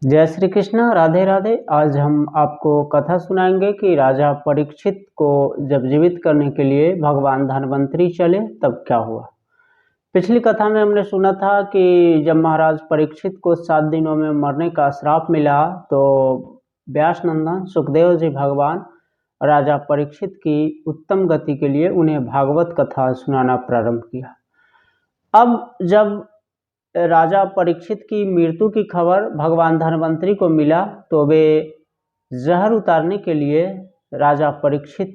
जय श्री कृष्ण, राधे राधे। आज हम आपको कथा सुनाएंगे कि राजा परीक्षित को जब जीवित करने के लिए भगवान धन्वंतरी चले तब क्या हुआ। पिछली कथा में हमने सुना था कि जब महाराज परीक्षित को 7 दिनों में मरने का श्राप मिला तो व्यास नंदन सुखदेव जी भगवान राजा परीक्षित की उत्तम गति के लिए उन्हें भागवत कथा सुनाना प्रारंभ किया। अब जब राजा परीक्षित की मृत्यु की खबर भगवान धन्वंतरी को मिला तो वे जहर उतारने के लिए राजा परीक्षित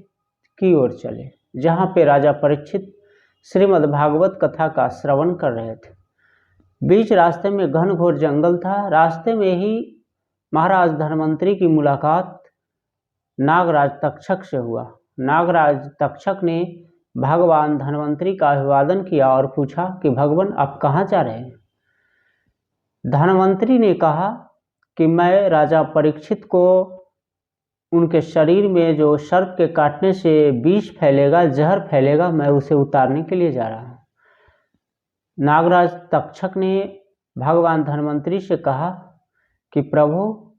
की ओर चले, जहाँ पे राजा परीक्षित श्रीमद् भागवत कथा का श्रवण कर रहे थे। बीच रास्ते में घनघोर जंगल था। रास्ते में ही महाराज धन्वंतरी की मुलाकात नागराज तक्षक से हुआ। नागराज तक्षक ने भगवान धन्वंतरी का अभिवादन किया और पूछा कि भगवान आप कहाँ जा रहे हैं। धन्वंतरी ने कहा कि मैं राजा परीक्षित को उनके शरीर में जो सर्प के काटने से विष फैलेगा, जहर फैलेगा, मैं उसे उतारने के लिए जा रहा हूँ। नागराज तक्षक ने भगवान धन्वंतरी से कहा कि प्रभु,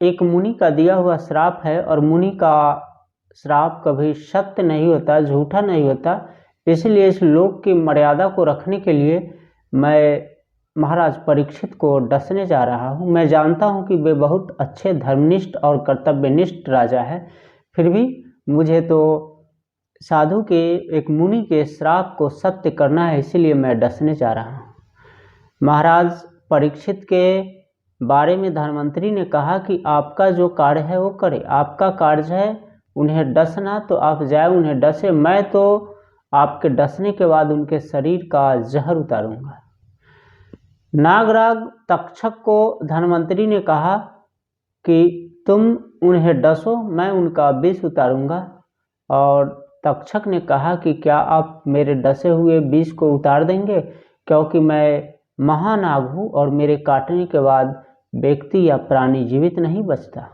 एक मुनि का दिया हुआ श्राप है और मुनि का श्राप कभी सत्य नहीं होता, झूठा नहीं होता। इसलिए इस लोक की मर्यादा को रखने के लिए मैं महाराज परीक्षित को डसने जा रहा हूँ। मैं जानता हूँ कि वे बहुत अच्छे धर्मनिष्ठ और कर्तव्यनिष्ठ राजा है, फिर भी मुझे तो साधु के, एक मुनि के श्राप को सत्य करना है, इसीलिए मैं डसने जा रहा हूँ। महाराज परीक्षित के बारे में धन्वंतरी ने कहा कि आपका जो कार्य है वो करे। आपका कार्य है उन्हें डसना, तो आप जाए उन्हें डसे। मैं तो आपके डसने के बाद उनके शरीर का जहर उतारूंगा। नागराज तक्षक को धन्वंतरी ने कहा कि तुम उन्हें डसो, मैं उनका विष उतारूंगा। और तक्षक ने कहा कि क्या आप मेरे डसे हुए विष को उतार देंगे, क्योंकि मैं महानाग हूँ और मेरे काटने के बाद व्यक्ति या प्राणी जीवित नहीं बचता।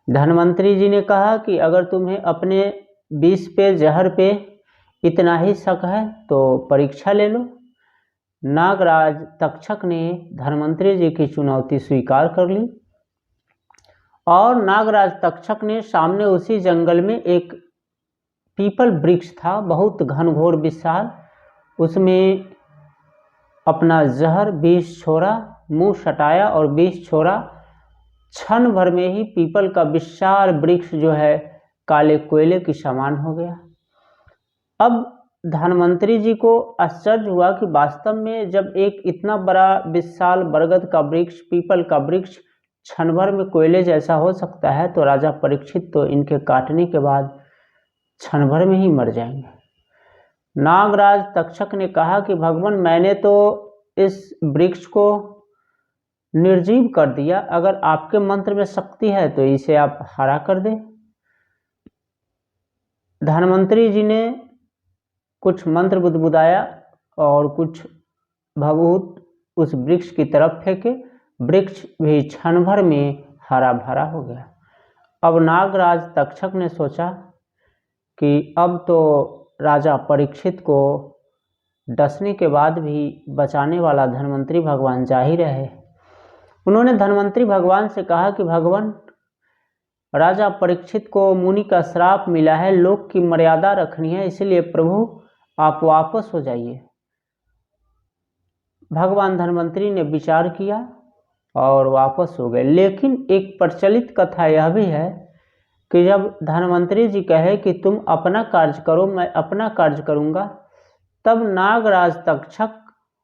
धन्वंतरी जी ने कहा कि अगर तुम्हें अपने विष पे, जहर पे इतना ही शक है तो परीक्षा ले लो। नागराज तक्षक ने धन्वंतरी जी की चुनौती स्वीकार कर ली और नागराज तक्षक ने सामने उसी जंगल में एक पीपल वृक्ष था, बहुत घनघोर विशाल, उसमें अपना जहर विष छोड़ा, मुंह सटाया और विष छोड़ा। क्षण भर में ही पीपल का विशाल वृक्ष जो है काले कोयले की समान हो गया। अब धन्वंतरी जी को आश्चर्य हुआ कि वास्तव में जब एक इतना बड़ा विशाल बरगद का वृक्ष, पीपल का वृक्ष क्षण भर में कोयले जैसा हो सकता है, तो राजा परीक्षित तो इनके काटने के बाद क्षण भर में ही मर जाएंगे। नागराज तक्षक ने कहा कि भगवान, मैंने तो इस वृक्ष को निर्जीव कर दिया, अगर आपके मंत्र में शक्ति है तो इसे आप हरा कर दे। धन्वंतरी जी ने कुछ मंत्र बुदबुदाया और कुछ भभूत उस वृक्ष की तरफ फेंके। वृक्ष भी क्षण भर में हरा भरा हो गया। अब नागराज तक्षक ने सोचा कि अब तो राजा परीक्षित को डसने के बाद भी बचाने वाला धन्वंतरी भगवान जा ही रहे। उन्होंने धन्वंतरी भगवान से कहा कि भगवान, राजा परीक्षित को मुनि का श्राप मिला है, लोक की मर्यादा रखनी है, इसलिए प्रभु आप वापस हो जाइए। भगवान धन्वंतरी ने विचार किया और वापस हो गए। लेकिन एक प्रचलित कथा यह भी है कि जब धन्वंतरी जी कहे कि तुम अपना कार्य करो, मैं अपना कार्य करूंगा, तब नागराज तक्षक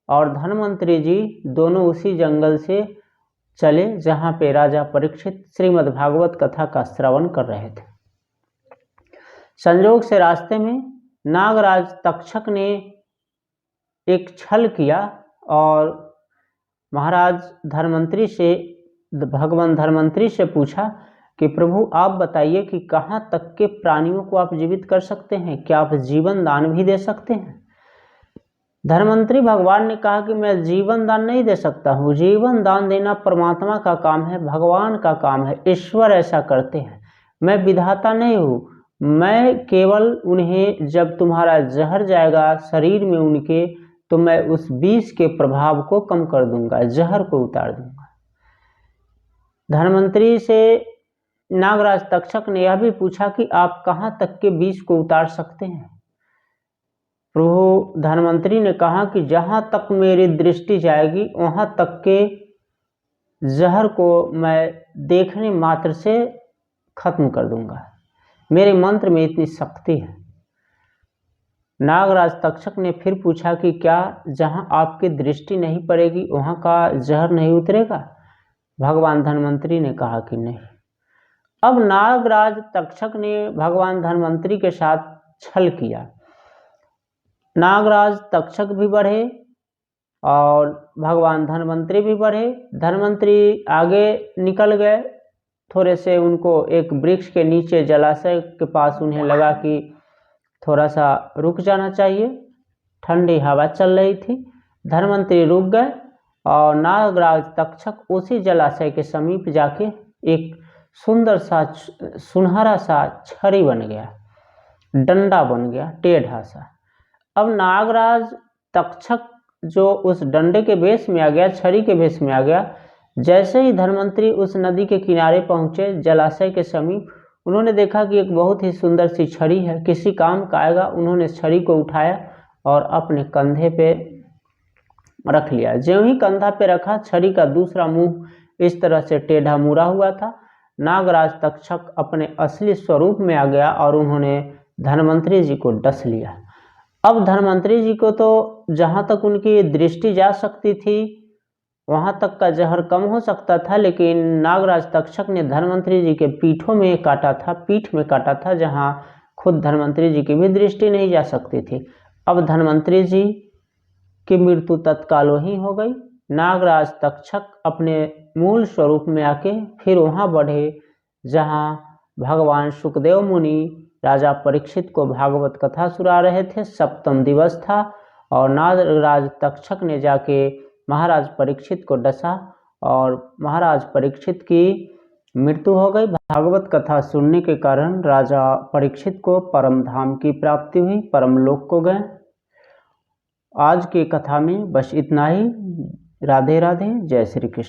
और धन्वंतरी जी दोनों उसी जंगल से चले जहां पे राजा परीक्षित श्रीमद् भागवत कथा का श्रवण कर रहे थे। संयोग से रास्ते में नागराज तक्षक ने एक छल किया और महाराज धन्वंतरी से, भगवान धन्वंतरी से पूछा कि प्रभु आप बताइए कि कहाँ तक के प्राणियों को आप जीवित कर सकते हैं, क्या आप जीवन दान भी दे सकते हैं। धन्वंतरी भगवान ने कहा कि मैं जीवन दान नहीं दे सकता हूँ, जीवन दान देना परमात्मा का काम है, भगवान का काम है, ईश्वर ऐसा करते हैं, मैं विधाता नहीं हूँ। मैं केवल उन्हें, जब तुम्हारा जहर जाएगा शरीर में उनके, तो मैं उस विष के प्रभाव को कम कर दूंगा, जहर को उतार दूंगा। धन्वंतरी से नागराज तक्षक ने यह भी पूछा कि आप कहाँ तक के विष को उतार सकते हैं। प्रभु धन्वंतरी ने कहा कि जहाँ तक मेरी दृष्टि जाएगी वहाँ तक के जहर को मैं देखने मात्र से खत्म कर दूंगा, मेरे मंत्र में इतनी शक्ति है। नागराज तक्षक ने फिर पूछा कि क्या जहाँ आपकी दृष्टि नहीं पड़ेगी वहाँ का जहर नहीं उतरेगा। भगवान धन्वंतरी ने कहा कि नहीं। अब नागराज तक्षक ने भगवान धन्वंतरी के साथ छल किया। नागराज तक्षक भी बढ़े और भगवान धन्वंतरी भी बढ़े। धन्वंतरी आगे निकल गए, थोड़े से उनको एक वृक्ष के नीचे जलाशय के पास उन्हें लगा कि थोड़ा सा रुक जाना चाहिए, ठंडी हवा चल रही थी। धन्वंतरी रुक गए और नागराज तक्षक उसी जलाशय के समीप जाके एक सुंदर सा सुनहरा सा छड़ी बन गया, डंडा बन गया टेढ़ा सा। अब नागराज तक्षक जो उस डंडे के भेष में आ गया, छड़ी के भेष में आ गया। जैसे ही धन्वंतरी उस नदी के किनारे पहुंचे, जलाशय के समीप, उन्होंने देखा कि एक बहुत ही सुंदर सी छड़ी है, किसी काम का आएगा। उन्होंने छड़ी को उठाया और अपने कंधे पे रख लिया। ज्यों ही कंधा पे रखा, छड़ी का दूसरा मुंह इस तरह से टेढ़ा मुड़ा हुआ था। नागराज तक्षक अपने असली स्वरूप में आ गया और उन्होंने धन्वंतरी जी को डस लिया। अब धन्वंतरी जी को तो जहाँ तक उनकी दृष्टि जा सकती थी वहाँ तक का जहर कम हो सकता था, लेकिन नागराज तक्षक ने धन्वंतरी जी के पीठ में काटा था, जहाँ खुद धन्वंतरी जी की भी दृष्टि नहीं जा सकती थी। अब धन्वंतरी जी की मृत्यु तत्काल ही हो गई। नागराज तक्षक अपने मूल स्वरूप में आके फिर वहाँ बढ़े जहाँ भगवान सुखदेव मुनि राजा परीक्षित को भागवत कथा सुना रहे थे। सप्तम दिवस था और नागराज तक्षक ने जाके महाराज परीक्षित को डसा और महाराज परीक्षित की मृत्यु हो गई। भागवत कथा सुनने के कारण राजा परीक्षित को परम धाम की प्राप्ति हुई, परम लोक को गए। आज की कथा में बस इतना ही। राधे राधे, जय श्री कृष्ण।